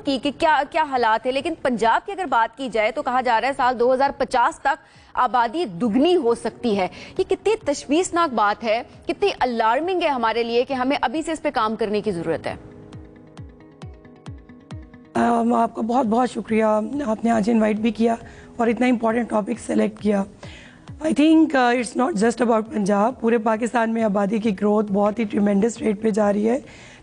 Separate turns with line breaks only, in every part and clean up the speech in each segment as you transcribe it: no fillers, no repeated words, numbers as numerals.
کی کہ کیا حالات ہے، لیکن پنجاب کی اگر بات کی جائے تو کہا جا رہا ہے سال 2050 تک آبادی دگنی ہو سکتی ہے. یہ کتنی تشویشناک بات ہے، کتنی الارمنگ ہے ہمارے لیے کہ ہمیں ابھی سے اس پہ کام کرنے کی ضرورت ہے.
آپ کا بہت بہت شکریہ، آپ نے آج انوائٹ بھی کیا اور اتنا امپورٹنٹ ٹاپک سلیکٹ کیا. I think it's not just about Punjab, پورے پاکستان میں آبادی کی گروتھ بہت ہی ٹریمینڈس ریٹ پہ جا رہی ہے.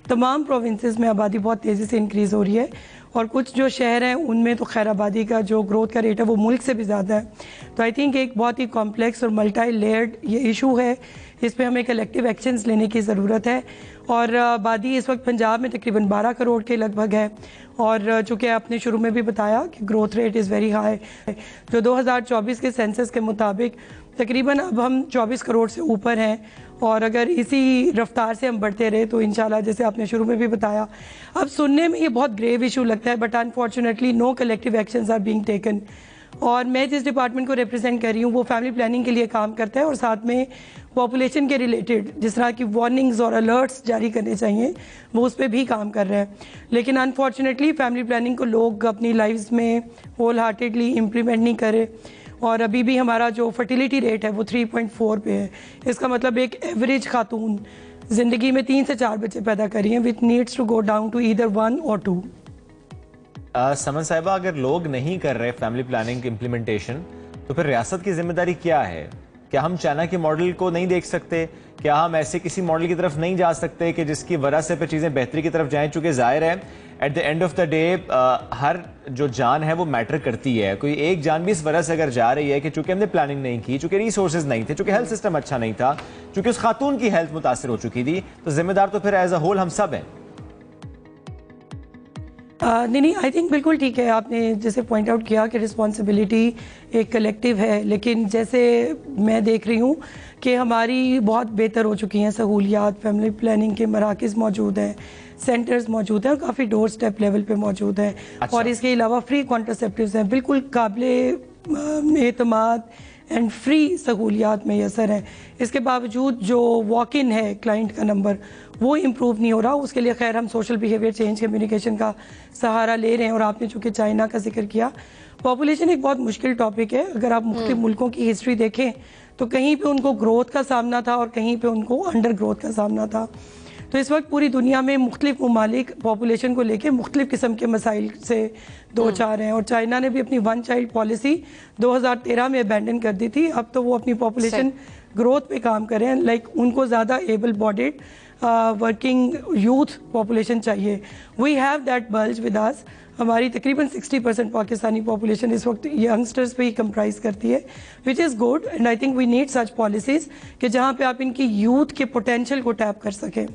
تمام پروونسز میں آبادی بہت تیزی سے انکریز ہو رہی ہے، اور کچھ جو شہر ہیں ان میں تو خیر آبادی کا جو گروتھ کا ریٹ ہے وہ ملک سے بھی زیادہ ہے. تو آئی تھنک ایک بہت ہی کمپلیکس اور ملٹائی لیئرڈ یہ ایشو ہے، اس پہ ہمیں کلیکٹیو ایکشنز لینے کی ضرورت ہے. اور آبادی اس وقت پنجاب میں تقریباً 12 کروڑ کے لگ بھگ ہے، اور چونکہ آپ نے شروع میں بھی بتایا کہ growth rate is very high, جو 2024 کے سینسس کے مطابق تقریباً اب ہم 24 کروڑ سے اوپر ہیں. اور اگر اسی رفتار سے ہم بڑھتے رہے تو انشاءاللہ جیسے آپ نے شروع میں بھی بتایا، اب سننے میں یہ بہت گریو ایشو لگتا ہے، but unfortunately no collective actions are being taken. اور میں جس ڈپارٹمنٹ کو ریپرزینٹ کر رہی ہوں وہ فیملی پلاننگ کے لیے کام کرتا ہے، اور ساتھ میں پاپولیشن کے ریلیٹڈ جس طرح کی وارننگز اور الرٹس جاری کرنے چاہیے وہ اس پہ بھی کام کر رہے ہیں. لیکن انفارچونیٹلی فیملی پلاننگ کو لوگ اپنی لائفز میں ہول ہارٹیڈلی امپلیمنٹ نہیں کرے، اور ابھی بھی ہمارا جو فرٹیلیٹی ریٹ ہے وہ 3.4 پہ ہے. اس کا مطلب ایک ایوریج خاتون زندگی میں 3 سے 4 بچے پیدا کر رہی ہیں، which needs to go down to either 1 اور 2.
سمن صاحبہ، اگر لوگ نہیں کر رہے فیملی پلاننگ کی امپلیمنٹیشن تو پھر ریاست کی ذمہ داری کیا ہے؟ کیا ہم چائنا کے ماڈل کو نہیں دیکھ سکتے؟ کیا ہم ایسے کسی ماڈل کی طرف نہیں جا سکتے کہ جس کی وجہ سے پھر چیزیں بہتری کی طرف جائیں؟ چونکہ ظاہر ہے at the end of the day ہر جو جان ہے وہ میٹر کرتی ہے. کوئی ایک جان بھی اس وجہ سے اگر جا رہی ہے کہ چونکہ ہم نے پلاننگ نہیں کی، چونکہ ریسورسز نہیں تھے، چونکہ ہیلتھ سسٹم اچھا نہیں تھا، چونکہ اس خاتون کی ہیلتھ متاثر ہو چکی تھی، تو ذمہ دار تو پھر ایز اے ہول ہم سب ہیں.
نہیں آئی تھنک بالکل ٹھیک ہے، آپ نے جیسے پوائنٹ آؤٹ کیا کہ رسپانسبلٹی ایک کلیکٹیو ہے. لیکن جیسے میں دیکھ رہی ہوں کہ ہماری بہت بہتر ہو چکی ہیں سہولیات، فیملی پلاننگ کے مراکز موجود ہیں، سینٹرز موجود ہیں، اور کافی ڈور سٹیپ لیول پہ موجود ہیں. اور اس کے علاوہ فری کانٹرسیپٹیوز ہیں، بالکل قابل اعتماد اینڈ فری سہولیات میسر ہیں. اس کے باوجود جو واک ان ہے کلائنٹ کا نمبر وہ امپروو نہیں ہو رہا. اس کے لیے خیر ہم سوشل بیہیویئر چینج کمیونیکیشن کا سہارا لے رہے ہیں. اور آپ نے چونکہ چائنا کا ذکر کیا، پاپولیشن ایک بہت مشکل ٹاپک ہے. اگر آپ مختلف ملکوں کی ہسٹری دیکھیں تو کہیں پہ ان کو گروتھ کا سامنا تھا اور کہیں پہ ان کو انڈر گروتھ کا سامنا تھا. تو اس وقت پوری دنیا میں مختلف ممالک پاپولیشن کو لے کے مختلف قسم کے مسائل سے دو چار ہیں. اور چائنا نے بھی اپنی 1 چائلڈ پالیسی 2013 میں ابینڈن کر دی تھی. اب تو وہ اپنی پاپولیشن گروتھ پہ کام کر رہے ہیں. لائک ان کو زیادہ able bodied working youth population چاہیے. We have that bulge with us. ہماری تقریباً 60% پاکستانی پاپولیشن اس وقت ینگسٹرز پہ ہی کمپرائز کرتی ہے، which is good. And I think we need such policies کہ جہاں پہ آپ ان کی یوتھ کے پوٹینشیل کو ٹیپ کر سکیں.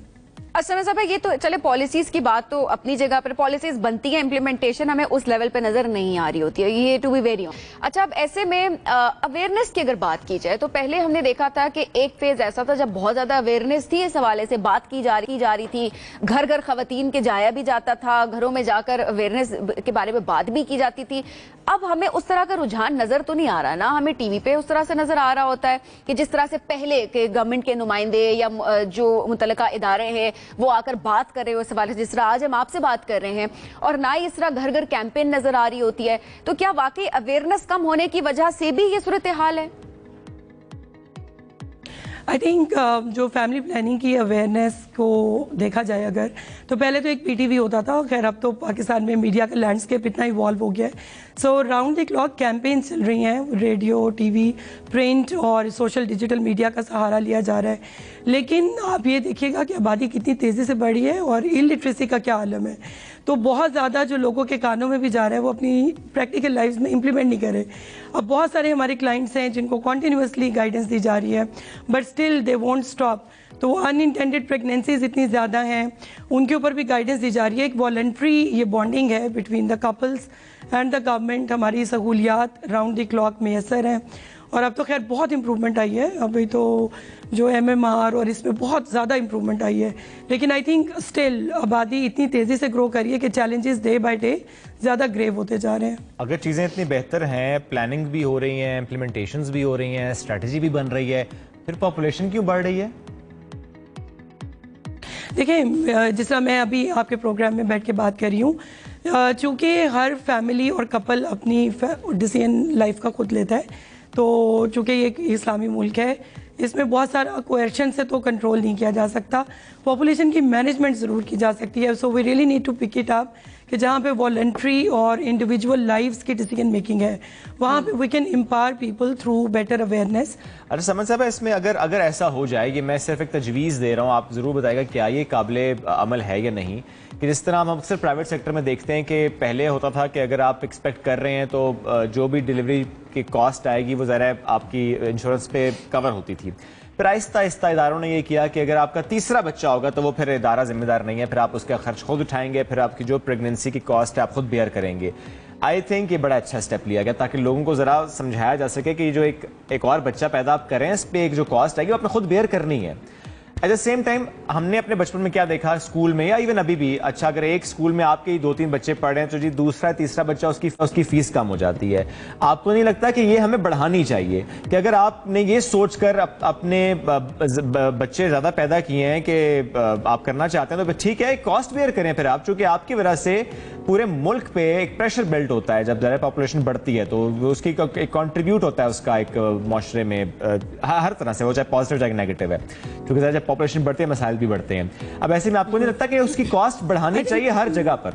سمن صاحبہ، یہ تو چلے پالیسیز کی بات تو اپنی جگہ پر پالیسیز بنتی ہیں، امپلیمنٹیشن ہمیں اس لیول پہ نظر نہیں آ رہی ہوتی ہے، یہ ٹو بی ویری. اچھا، اب ایسے میں اویئرنیس کی اگر بات کی جائے تو پہلے ہم نے دیکھا تھا کہ ایک فیز ایسا تھا جب بہت زیادہ اویئرنیس تھی، اس حوالے سے بات کی جا رہی تھی، گھر گھر خواتین کے جایا بھی جاتا تھا، گھروں میں جا کر اویئرنیس کے بارے میں بات بھی کی جاتی تھی. اب ہمیں اس طرح کا رجحان نظر تو نہیں آ رہا نا. ہمیں ٹی وی پہ اس طرح سے نظر آ رہا ہوتا ہے کہ جس طرح سے پہلے کہ گورنمنٹ کے نمائندے یا جو متعلقہ ادارے ہیں وہ آ کر بات کر رہے ہو اس حوالے سے، جس طرح آج ہم آپ سے بات کر رہے ہیں، اور نہ ہی اس طرح گھر گھر کیمپین نظر آ رہی ہوتی ہے. تو کیا واقعی اویئرنیس کم ہونے کی وجہ سے بھی یہ صورتحال ہے؟
آئی تھنک جو فیملی پلاننگ کی اویئرنیس کو دیکھا جائے اگر تو پہلے تو ایک پی ٹی وی ہوتا تھا. خیر اب تو پاکستان میں میڈیا کا لینڈسکیپ اتنا ایوالو ہو گیا ہے. سو راؤنڈ دی کلاک کیمپین چل رہی ہیں، ریڈیو، ٹی وی، پرنٹ اور سوشل ڈیجیٹل میڈیا کا سہارا لیا جا رہا ہے. لیکن آپ یہ دیکھیے گا کہ آبادی کتنی تیزی سے بڑھی ہے اور الٹریسی کا کیا عالم ہے. تو بہت زیادہ جو لوگوں کے کانوں میں بھی جا رہا ہے وہ اپنی پریکٹیکل لائف میں امپلیمنٹ نہیں کرے. اب بہت سارے ہمارے کلائنٹس ہیں جن کو کنٹینیوسلی گائیڈنس دی جا رہی ہے، but still they won't stop. تو ان انٹینڈیڈ پریگنینسیز اتنی زیادہ ہیں، ان کے اوپر بھی گائیڈنس دی جا رہی ہے. ایک والنٹری یہ بانڈنگ ہے between the couples and the government. ہماری سہولیات راؤنڈ دی کلاک میسر ہیں، اور اب تو خیر بہت امپرومنٹ آئی ہے. ابھی تو جو MMR اور اس میں بہت زیادہ امپرومنٹ آئی ہے. لیکن آئی تھنک اسٹل آبادی اتنی تیزی سے گرو کری ہے کہ چیلنجز ڈے بائی ڈے زیادہ گریو ہوتے جا رہے ہیں.
اگر چیزیں اتنی بہتر ہیں، پلاننگ بھی ہو رہی ہیں، امپلیمنٹیشنز بھی ہو رہی ہیں، اسٹریٹجی بھی بن رہی ہے، پھر پاپولیشن کیوں بڑھ رہی ہے؟
دیکھیں، جس طرح میں ابھی آپ کے پروگرام میں بیٹھ کے بات کر رہی ہوں، چونکہ ہر فیملی اور کپل اپنی ڈیسیژن لائف کا خود لیتا ہے، تو چونکہ یہ ایک اسلامی ملک ہے، اس میں بہت سارا کوئرشن سے تو کنٹرول نہیں کیا جا سکتا، پاپولیشن کی مینجمنٹ ضرور کی جا سکتی ہے. So we really need to pick it up کہ جہاں پہ والنٹری اور انڈیویجول لائفس کی ڈیسیژن میکنگ ہے، وہاں پہ we can empower people through better awareness.
اچھا سمن صاحب، اس میں اگر ایسا ہو جائے، یہ میں صرف ایک تجویز دے رہا ہوں، آپ ضرور بتائے گا کیا یہ قابل عمل ہے یا نہیں، کہ جس طرح ہم اکثر پرائیویٹ سیکٹر میں دیکھتے ہیں کہ پہلے ہوتا تھا کہ اگر آپ ایکسپیکٹ کر رہے ہیں تو جو بھی ڈیلیوری کی کاسٹ آئے گی وہ ذرا آپ کی انشورنس پہ کور ہوتی تھی. پھر آہستہ آہستہ اداروں نے یہ کیا کہ اگر آپ کا تیسرا بچہ ہوگا تو وہ پھر ادارہ ذمہ دار نہیں ہے، پھر آپ اس کا خرچ خود اٹھائیں گے، پھر آپ کی جو پریگننسی کی کاسٹ ہے آپ خود بیئر کریں گے. آئی تھنک یہ بڑا اچھا اسٹیپ لیا گیا تاکہ لوگوں کو ذرا سمجھایا جا سکے کہ جو ایک اور بچہ پیدا آپ کریں، اس پہ ایک جو کاسٹ آئے گی وہ آپ نے خود بیئر کرنی ہے. ایٹ دا سیم ٹائم ہم نے اپنے بچپن میں کیا دیکھا اسکول میں یا ایون ابھی بھی، اچھا اگر ایک اسکول میں آپ کے 2-3 بچے پڑھ رہے ہیں تو جی دوسرا تیسرا بچہ اس کی فیس کم ہو جاتی ہے. آپ کو نہیں لگتا کہ یہ ہمیں بڑھانی چاہیے کہ اگر آپ نے یہ سوچ کر اپنے بچے زیادہ پیدا کیے ہیں کہ آپ کرنا چاہتے ہیں تو ٹھیک ہے کاسٹ بیئر کریں پھر آپ، چونکہ آپ کی وجہ سے پورے ملک پہ ایک پریشر بلٹ ہوتا ہے. جب ذرا پاپولیشن بڑھتی ہے تو اس کی ایک کنٹریبیوٹ ہوتا ہے اس کا ایک معاشرے میں ہر طرح سے، وہ چاہے پازیٹیو چاہے نیگیٹو ہے، کیونکہ ذرا جب پاپولیشن بڑھتی ہے مسائل بھی بڑھتے ہیں. اب ایسے میں آپ کو نہیں لگتا کہ اس کی کاسٹ بڑھانی چاہیے ہر جگہ پر؟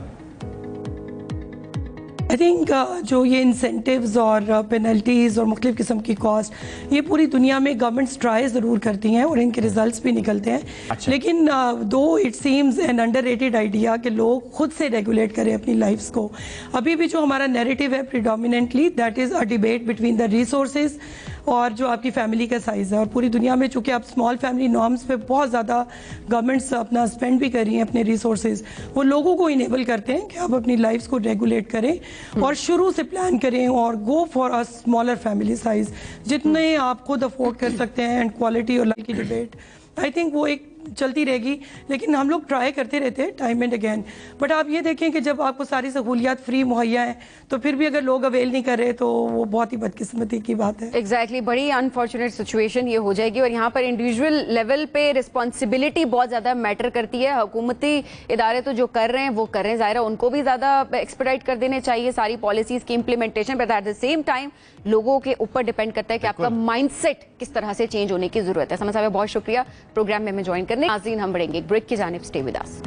آئی تھنک جو یہ انسینٹیوز اور پینلٹیز اور مختلف قسم کی کاسٹ، یہ پوری دنیا میں گورنمنٹس ٹرائی ضرور کرتی ہیں اور ان کے ریزلٹس بھی نکلتے ہیں. لیکن though it seems an underrated idea کہ لوگ خود سے ریگولیٹ کریں اپنی لائفس کو. ابھی بھی جو ہمارا نیریٹو ہے predominantly that is a debate between the resources اور جو آپ کی فیملی کا سائز ہے. اور پوری دنیا میں چونکہ آپ اسمال فیملی نارمس پہ بہت زیادہ گورنمنٹس اپنا اسپینڈ بھی کر رہی ہیں اپنے ریسورسز، وہ لوگوں کو انیبل کرتے ہیں کہ آپ اپنی لائفس کو ریگولیٹ کریں اور شروع سے پلان کریں اور go for a smaller family size جتنے آپ خود افورڈ کر سکتے ہیں. اینڈ کوالٹی اور لائف کی ڈیبیٹ آئی تھنک وہ ایک چلتی رہے گی، لیکن ہم لوگ ٹرائی کرتے رہتے ہیں ٹائم اینڈ اگین. بٹ آپ یہ دیکھیں کہ جب آپ کو ساری سہولیات فری مہیا ہیں تو پھر بھی اگر لوگ اویل نہیں کر رہے تو وہ بہت ہی بدقسمتی کی بات ہے.
ایگزیکٹلی، بڑی انفارچونیٹ سچویشن یہ ہو جائے گی، اور یہاں پر انڈیویجول لیول پہ رسپانسبلٹی بہت زیادہ میٹر کرتی ہے. حکومتی ادارے تو جو کر رہے ہیں وہ کر رہے ہیں، ظاہر ہے ان کو بھی زیادہ ایکسپیڈائٹ کر دینے چاہیے ساری پالیسیز کی implementation, but at the same time لوگوں کے اوپر ڈیپینڈ کرتا ہے کہ آپ کا مائنڈ سیٹ کس طرح سے چینج ہونے کی ضرورت ہے. سمجھ صاحب بہت شکریہ پروگرام میں ہمیں جوائن کرنے. ناظرین ہم بڑھیں گے ایک بریک کی جانب، اسٹے ود اس.